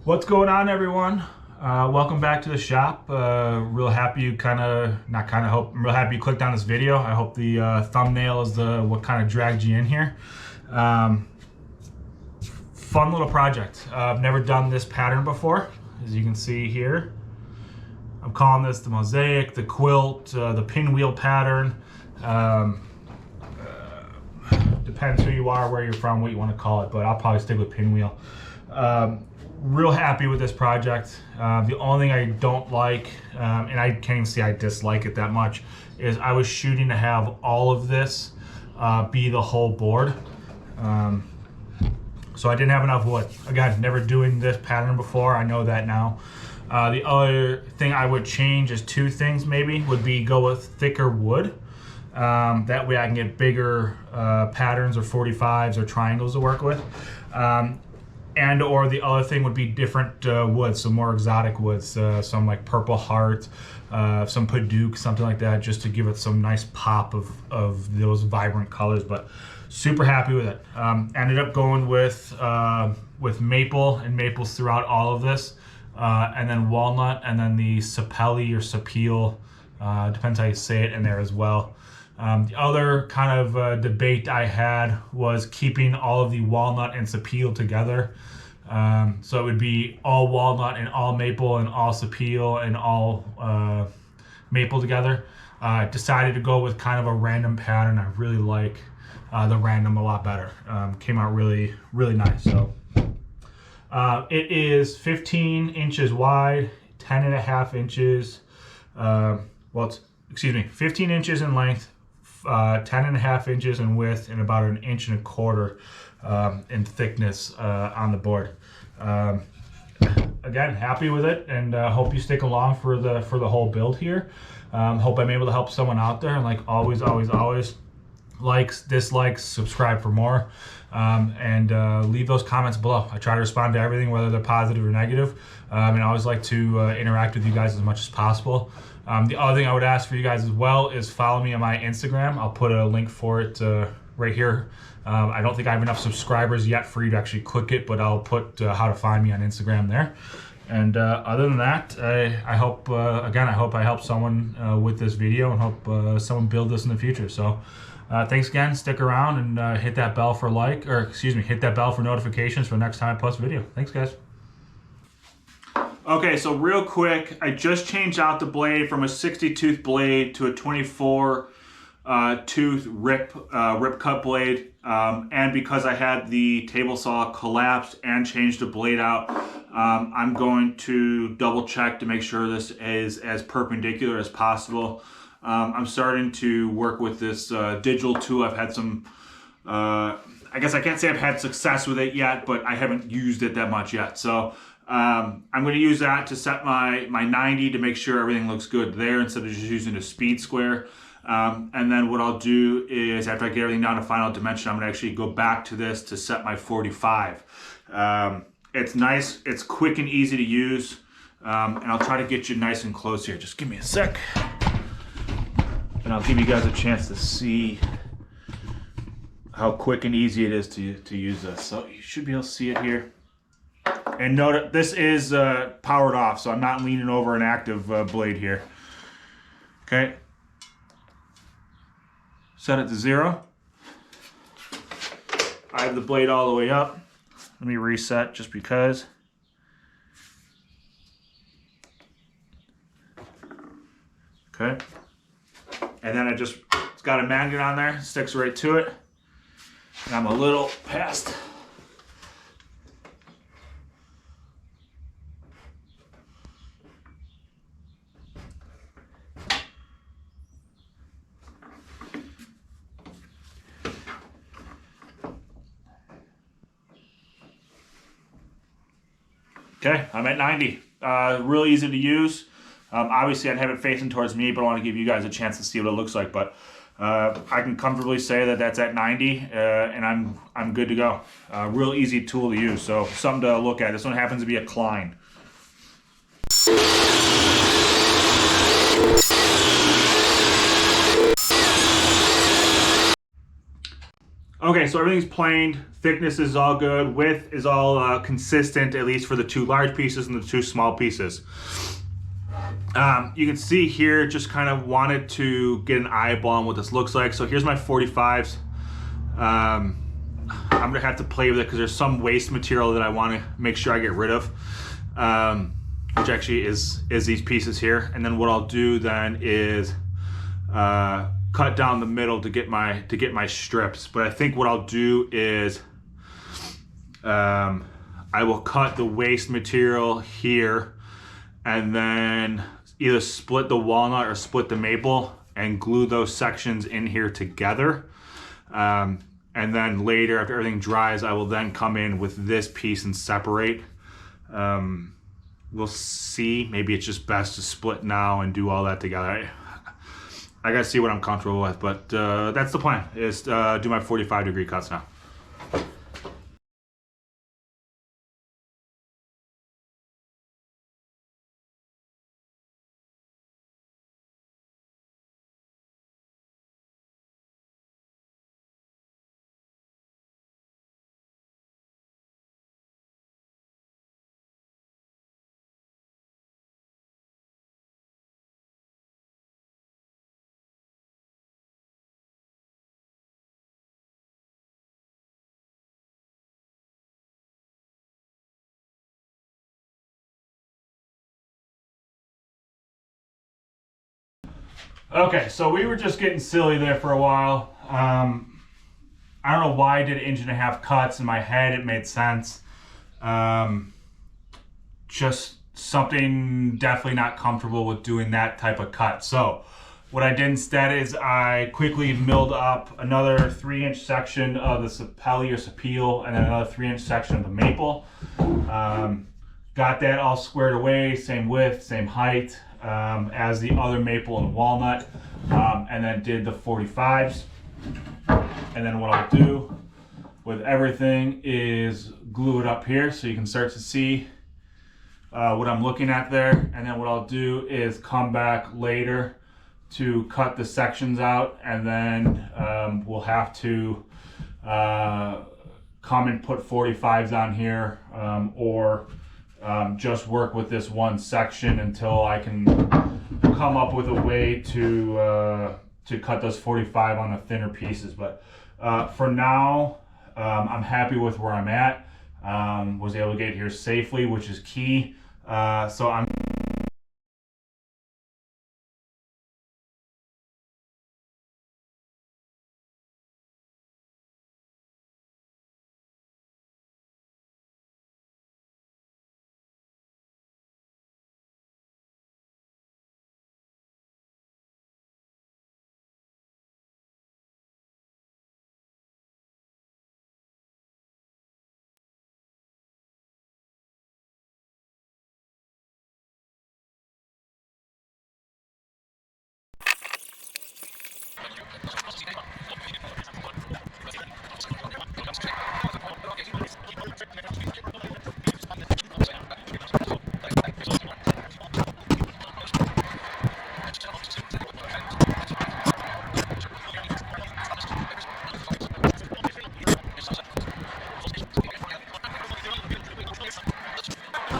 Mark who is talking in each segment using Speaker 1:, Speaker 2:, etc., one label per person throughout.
Speaker 1: What's going on, everyone? Welcome back to the shop. Real happy you I'm real happy you clicked on this video. I hope the thumbnail is what kind of dragged you in here. Fun little project. I've never done this pattern before, as you can see here. I'm calling this the mosaic, the quilt, the pinwheel pattern. Depends who you are, where you're from, what you want to call it, but I'll probably stick with pinwheel. Real happy with this project. The only thing I don't like, and I can't even say I dislike it that much, is I was shooting to have all of this be the whole board. So I didn't have enough wood. Again, never doing this pattern before, I know that now. The other thing I would change is two things maybe, would be go with thicker wood. That way I can get bigger patterns or 45s or triangles to work with. And or the other thing would be different woods, some more exotic woods, some like purple heart, some Paduke, something like that, just to give it some nice pop of those vibrant colors. But super happy with it. Ended up going with maple and maples throughout all of this, and then walnut, and then the sapelli or sapele, depends how you say it, in there as well. The other kind of debate I had was keeping all of the walnut and sapele together. So it would be all walnut and all maple and all sapele and all maple together. Decided to go with kind of a random pattern. I really like the random a lot better. Came out really, really nice. So it is 15 inches wide, 10.5 inches. Excuse me, 15 inches in length, 10.5 inches in width, and about 1.25 inches in thickness on the board. Again, happy with it, and hope you stick along for the whole build here. Hope I'm able to help someone out there, and like always, likes, dislikes, subscribe for more, and leave those comments below. I try to respond to everything, whether they're positive or negative, and I always like to interact with you guys as much as possible. The other thing I would ask for you guys as well is follow me on my Instagram. I'll put a link for it right here. I don't think I have enough subscribers yet for you to actually click it, but I'll put how to find me on Instagram there. And other than that, I hope, again, I hope I help someone with this video, and hope someone build this in the future. So thanks again, stick around, and hit that bell for hit that bell for notifications for next time I post a video. Thanks, guys. Okay, so real quick, I just changed out the blade from a 60 tooth blade to a 24 tooth rip cut blade, and because I had the table saw collapsed and changed the blade out, I'm going to double check to make sure this is as perpendicular as possible. I'm starting to work with this digital tool. I've had some, I guess I can't say I've had success with it yet, but I haven't used it that much yet. So I'm going to use that to set my 90 to make sure everything looks good there instead of just using a speed square. And then what I'll do is, after I get everything down to final dimension, I'm going to actually go back to this to set my 45. It's nice, it's quick and easy to use, and I'll try to get you nice and close here. Just give me a sec, and I'll give you guys a chance to see how quick and easy it is to use this. So you should be able to see it here. And note, this is powered off, so I'm not leaning over an active blade here. Okay. Set it to 0. I have the blade all the way up. Let me reset just because. Okay. And then it's got a magnet on there, sticks right to it. And I'm a little past. Okay, I'm at 90. Real easy to use. Obviously, I'd have it facing towards me, but I want to give you guys a chance to see what it looks like. But I can comfortably say that that's at 90, and I'm good to go. Real easy tool to use, so something to look at. This one happens to be a Klein. Okay, so everything's planed. Thickness is all good. Width is all consistent, at least for the 2 large pieces and the 2 small pieces. You can see here, just kind of wanted to get an eyeball on what this looks like. So here's my 45s. I'm gonna have to play with it because there's some waste material that I want to make sure I get rid of, which actually is these pieces here. And then what I'll do then is cut down the middle to get my strips. But I think what I'll do is I will cut the waste material here and then either split the walnut or split the maple and glue those sections in here together. And then later, after everything dries, I will then come in with this piece and separate. We'll see. Maybe it's just best to split now and do all that together. I gotta see what I'm comfortable with, but that's the plan, is do my 45-degree cuts now. Okay, so we were just getting silly there for a while. I don't know why I did 1.5 inch cuts. In my head, it made sense. Just something definitely not comfortable with doing that type of cut. So what I did instead is I quickly milled up another 3-inch section of the sapelli or sapele, and then another 3-inch section of the maple. Got that all squared away, same width, same height as the other maple and walnut, and then did the 45s. And then what I'll do with everything is glue it up here so you can start to see what I'm looking at there. And then what I'll do is come back later to cut the sections out, and then we'll have to come and put 45s on here, or just work with this one section until I can come up with a way to cut those 45 on the thinner pieces. But for now, I'm happy with where I'm at. Was able to get here safely, which is key. So I'm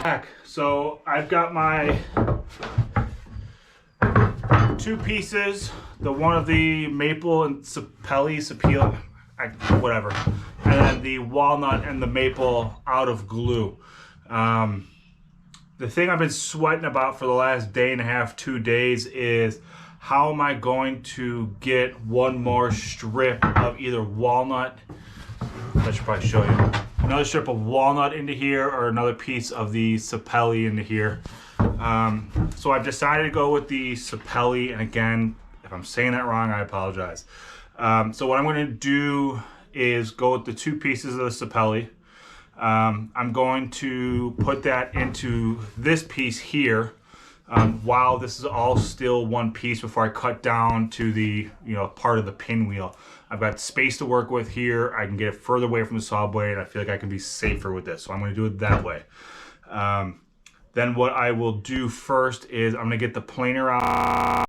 Speaker 1: back. So I've got my 2 pieces, the one of the maple and sapele, whatever, and then the walnut and the maple out of glue. The thing I've been sweating about for the last 1.5 2 days is how am I going to get one more strip of either walnut, I should probably show you, another strip of walnut into here, or another piece of the sapele into here. So I've decided to go with the sapele, and again, if I'm saying that wrong, I apologize. So what I'm going to do is go with the 2 pieces of the sapele. I'm going to put that into this piece here, while this is all still one piece before I cut down to the part of the pinwheel. I've got space to work with here. I can get it further away from the saw blade. I feel like I can be safer with this, so I'm going to do it that way. Then what I will do first is I'm going to get the planer out.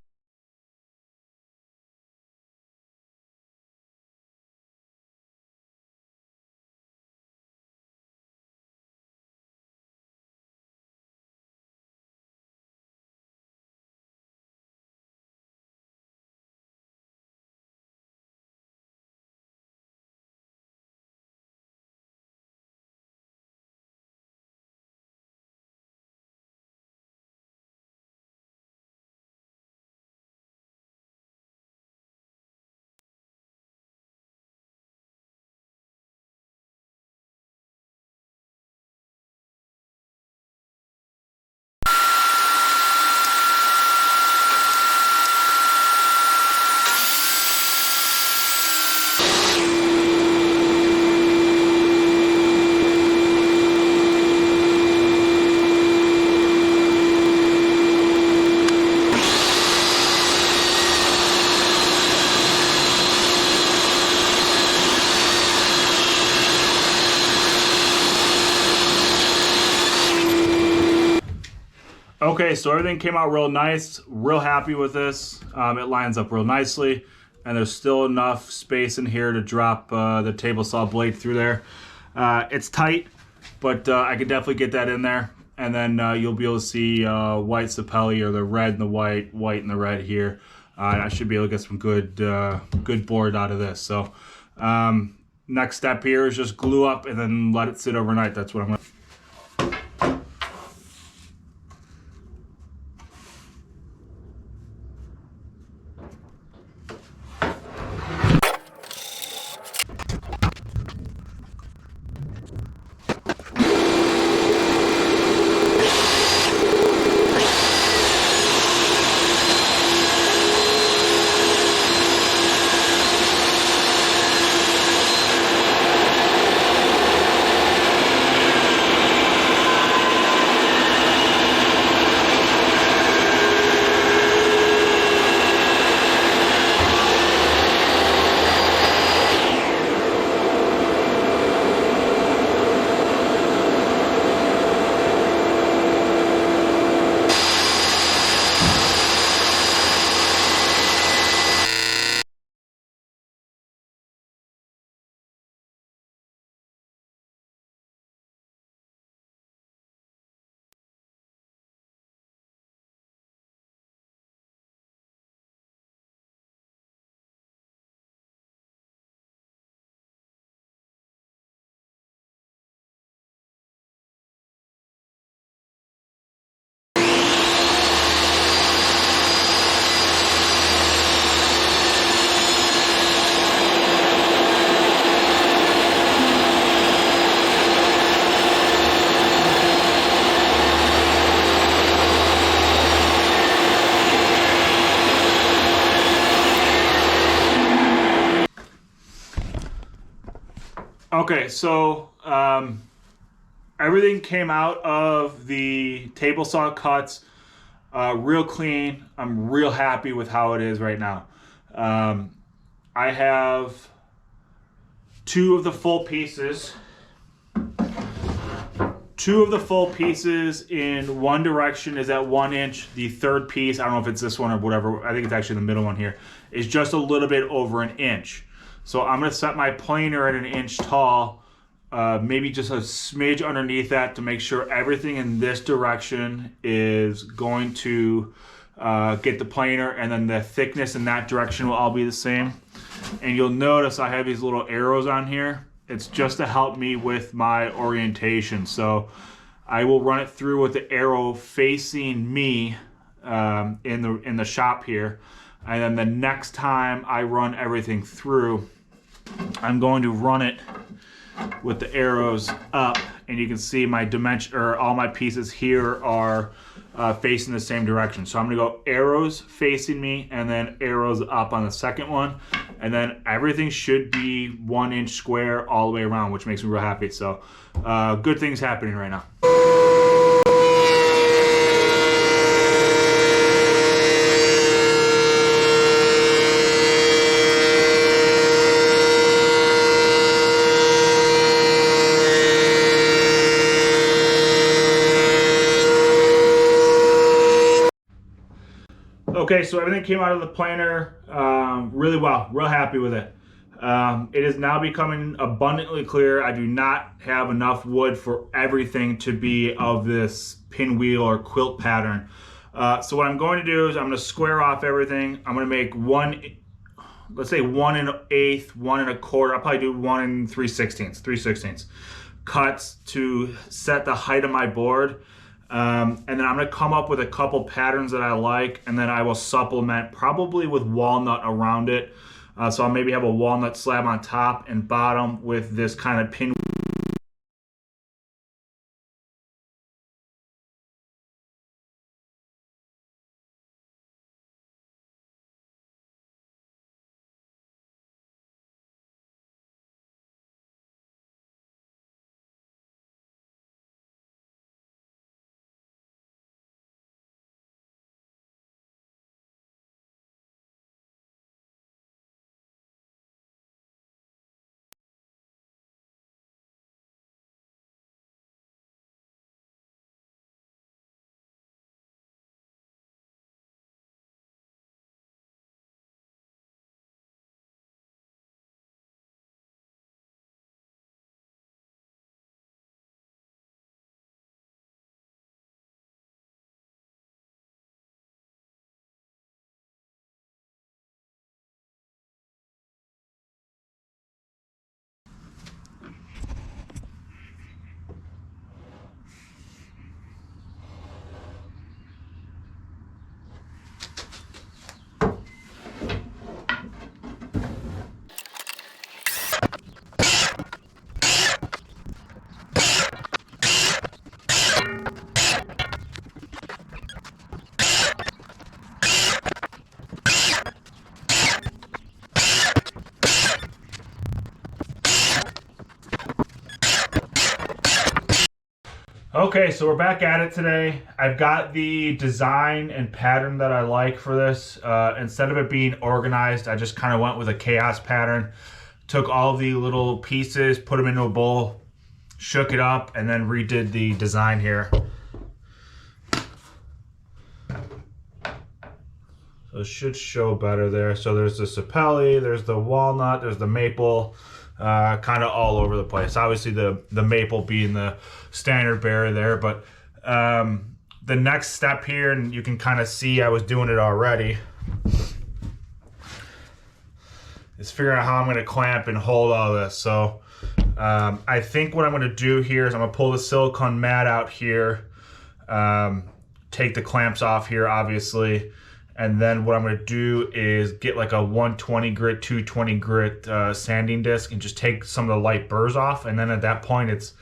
Speaker 1: Okay, so everything came out real nice. Real happy with this. It lines up real nicely, and there's still enough space in here to drop the table saw blade through there. It's tight, but I could definitely get that in there. And then you'll be able to see white sapelli, or the red and the white, white and the red here. I should be able to get some good board out of this. So next step here is just glue up and then let it sit overnight. That's what I'm going to. Okay, so everything came out of the table saw cuts real clean. I'm real happy with how it is right now. I have two of the full pieces. Two of the full pieces in one direction is at 1 inch. The third piece, I don't know if it's this one or whatever, I think it's actually the middle one here, is just a little bit over an inch. So I'm going to set my planer at 1 inch tall, maybe just a smidge underneath that to make sure everything in this direction is going to get the planer, and then the thickness in that direction will all be the same. And you'll notice I have these little arrows on here. It's just to help me with my orientation. So I will run it through with the arrow facing me in the shop here. And then the next time I run everything through, I'm going to run it with the arrows up, and you can see my dimension, or all my pieces here are facing the same direction. So I'm gonna go arrows facing me and then arrows up on the second one. And then everything should be 1 inch square all the way around, which makes me real happy. So good things happening right now. Okay, so everything came out of the planer really well. Real happy with it. It is now becoming abundantly clear I do not have enough wood for everything to be of this pinwheel or quilt pattern. So what I'm going to do is I'm going to square off everything. I'm going to make one, let's say 1 1/8, 1 1/4. I'll probably do 1 3/16 cuts to set the height of my board. And then I'm going to come up with a couple patterns that I like, and then I will supplement probably with walnut around it. So I'll maybe have a walnut slab on top and bottom with this kind of pin Okay, so we're back at it today. I've got the design and pattern that I like for this. Instead of it being organized, I just kind of went with a chaos pattern. Took all the little pieces, put them into a bowl, shook it up, and then redid the design here. So it should show better there. So there's the sapelli, there's the walnut, there's the maple, kind of all over the place. Obviously the maple being the standard bearer there, but the next step here, and you can kind of see I was doing it already, is figuring out how I'm going to clamp and hold all this. So I think what I'm going to do here is I'm going to pull the silicone mat out here, take the clamps off here obviously, and then what I'm going to do is get like a 120 grit, 220 grit sanding disc and just take some of the light burrs off. And then at that point, it's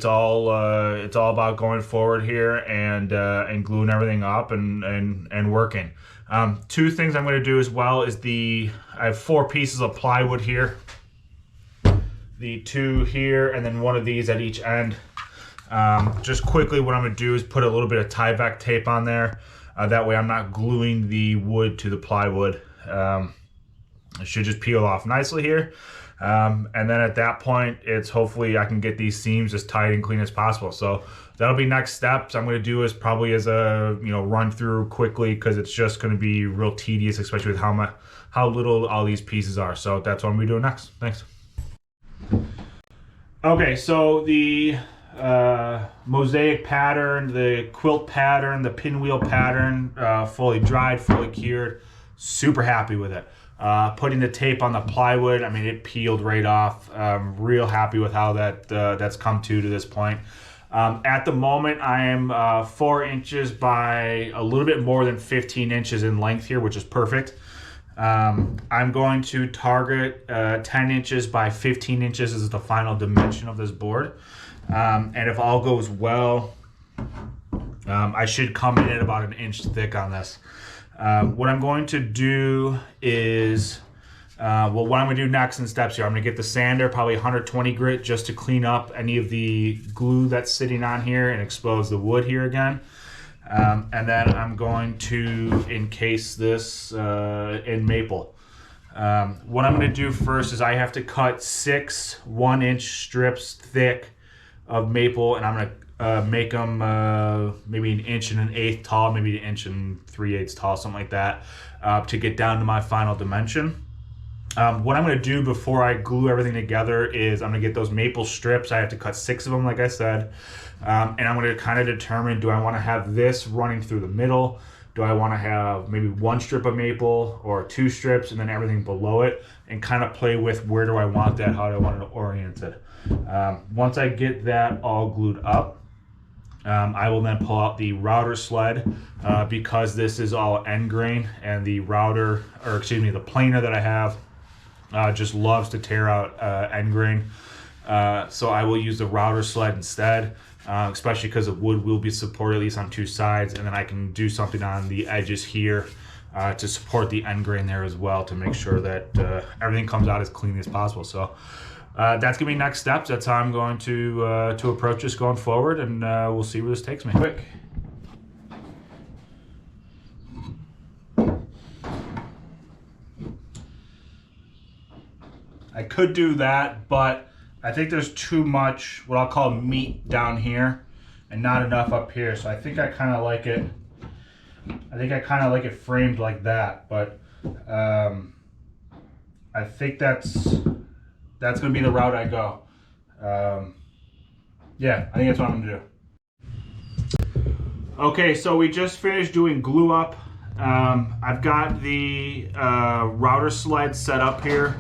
Speaker 1: all about going forward here and gluing everything up and working. Two things I'm going to do as well is I have 4 pieces of plywood here, the 2 here, and then one of these at each end. Just quickly, what I'm going to do is put a little bit of Tyvek tape on there. That way I'm not gluing the wood to the plywood. It should just peel off nicely here. And then at that point, it's hopefully I can get these seams as tight and clean as possible. So that'll be next steps. I'm going to do is probably as a run through quickly, because it's just going to be real tedious, especially with how little all these pieces are. So that's what I'm going to be doing next. Thanks. Okay, so the mosaic pattern, the quilt pattern, the pinwheel pattern, fully dried, fully cured. Super happy with it. Putting the tape on the plywood, I mean, it peeled right off. Real happy with how that's come to this point. At the moment, I am 4 inches by a little bit more than 15 inches in length here, which is perfect. I'm going to target 10 inches by 15 inches as the final dimension of this board. And if all goes well, I should come in at about 1 inch thick on this. What I'm going to do is, what I'm going to do next in steps here, I'm going to get the sander, probably 120 grit, just to clean up any of the glue that's sitting on here and expose the wood here again. And then I'm going to encase this in maple. What I'm going to do first is I have to cut 6 1-inch strips thick of maple, and I'm going to make them maybe 1 1/8 inch tall, maybe 1 3/8 inch tall, something like that, to get down to my final dimension. What I'm going to do before I glue everything together is I'm going to get those maple strips. I have to cut 6 of them, like I said, and I'm going to kind of determine, do I want to have this running through the middle? Do I want to have maybe 1 strip of maple or 2 strips and then everything below it, and kind of play with where do I want that, how do I want it oriented. Once I get that all glued up, I will then pull out the router sled, because this is all end grain, and the the planer that I have just loves to tear out end grain. So I will use the router sled instead, especially because the wood will be supported at least on 2 sides, and then I can do something on the edges here to support the end grain there as well, to make sure that everything comes out as clean as possible. So that's gonna be next steps. That's how I'm going to approach this going forward, and we'll see where this takes me. Quick. I could do that, but I think there's too much what I'll call meat down here and not enough up here. So I think I kind of like it. I think I kind of like it framed like that, but I think that's going to be the route I go. Yeah, I think that's what I'm going to do. Okay, so we just finished doing glue up. I've got the router sled set up here.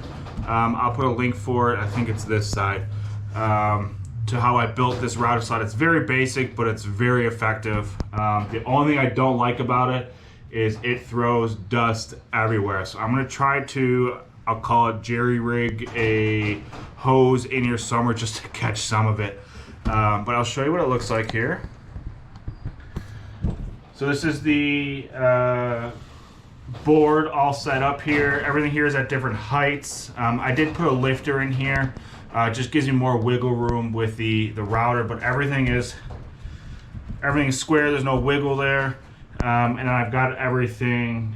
Speaker 1: I'll put a link for it. I think it's this side, to how I built this router sled. It's very basic, but it's very effective. The only thing I don't like about it is it throws dust everywhere. So I'm going to try to, I'll call it jerry rig a hose in here somewhere just to catch some of it. But I'll show you what it looks like here. So this is the board all set up here. Everything here is at different heights. I did put a lifter in here. Just gives you more wiggle room with the router, but everything is everything's square, there's no wiggle there. And then I've got everything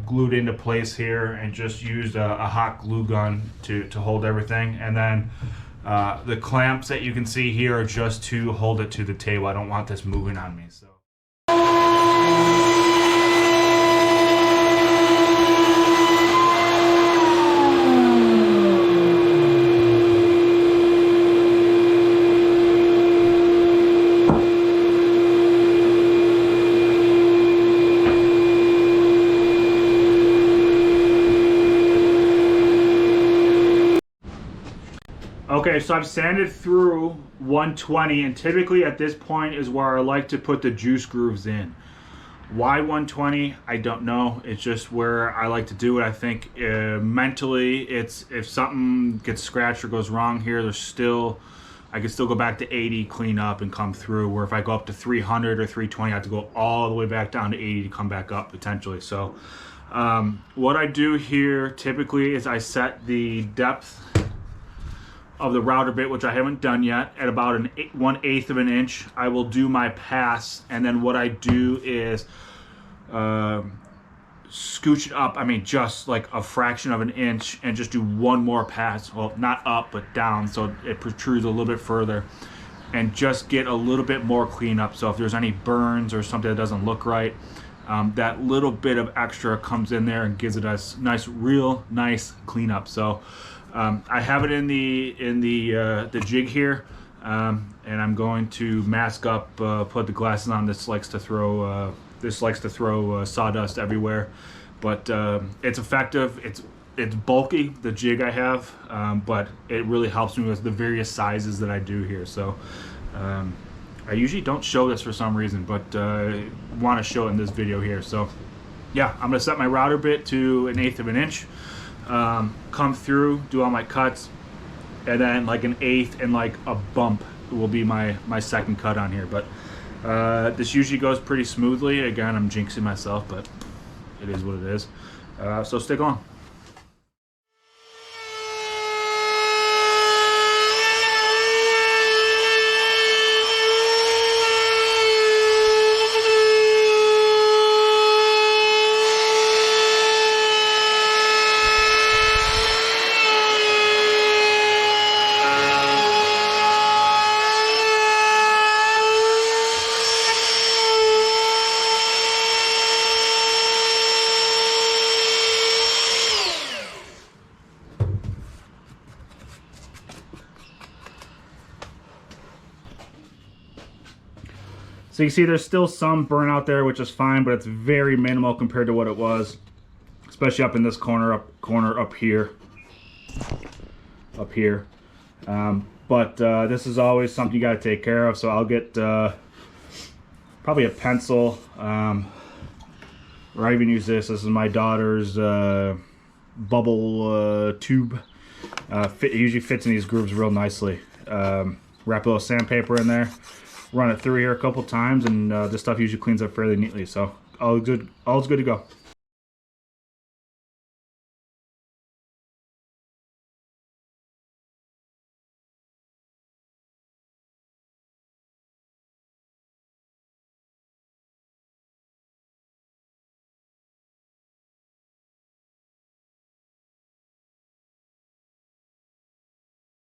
Speaker 1: glued into place here, and just used a hot glue gun to hold everything. And then the clamps that you can see here are just to hold it to the table. I don't want this moving on me. So. Okay, so I've sanded through 120, and typically at this point is where I like to put the juice grooves in. Why 120? I don't know. It's just where I like to do it. I think mentally, it's if something gets scratched or goes wrong here, I can still go back to 80, clean up, and come through. Where if I go up to 300 or 320, I have to go all the way back down to 80 to come back up potentially. So what I do here typically is I set the depth of the router bit, which I haven't done yet, at about 1/8 of an inch. I will do my pass, and then what I do is scooch it up, just like a fraction of an inch, and just do one more pass. Well, not up, but down, so it protrudes a little bit further, and just get a little bit more cleanup. So if there's any burns or something that doesn't look right, that little bit of extra comes in there and gives it a real nice cleanup. So I have it in the jig here, and I'm going to mask up, put the glasses on. This likes to throw sawdust everywhere, but it's effective. It's bulky, the jig I have, but it really helps me with the various sizes that I do here. So I usually don't show this for some reason, but want to show it in this video here. So yeah, I'm gonna set my router bit to 1/8 of an inch. Come through, do all my cuts, and then like 1/8 and like a bump will be my second cut on here. But this usually goes pretty smoothly. Again, I'm jinxing myself, but it is what it is. So stick on. So you see there's still some burn out there, which is fine, but it's very minimal compared to what it was, especially up in this corner up here. But this is always something you got to take care of. So I'll get probably a pencil, or I even use this. This is my daughter's bubble tube. It usually fits in these grooves real nicely. Wrap a little sandpaper in there. Run it through here a couple times, and this stuff usually cleans up fairly neatly. So all good to go.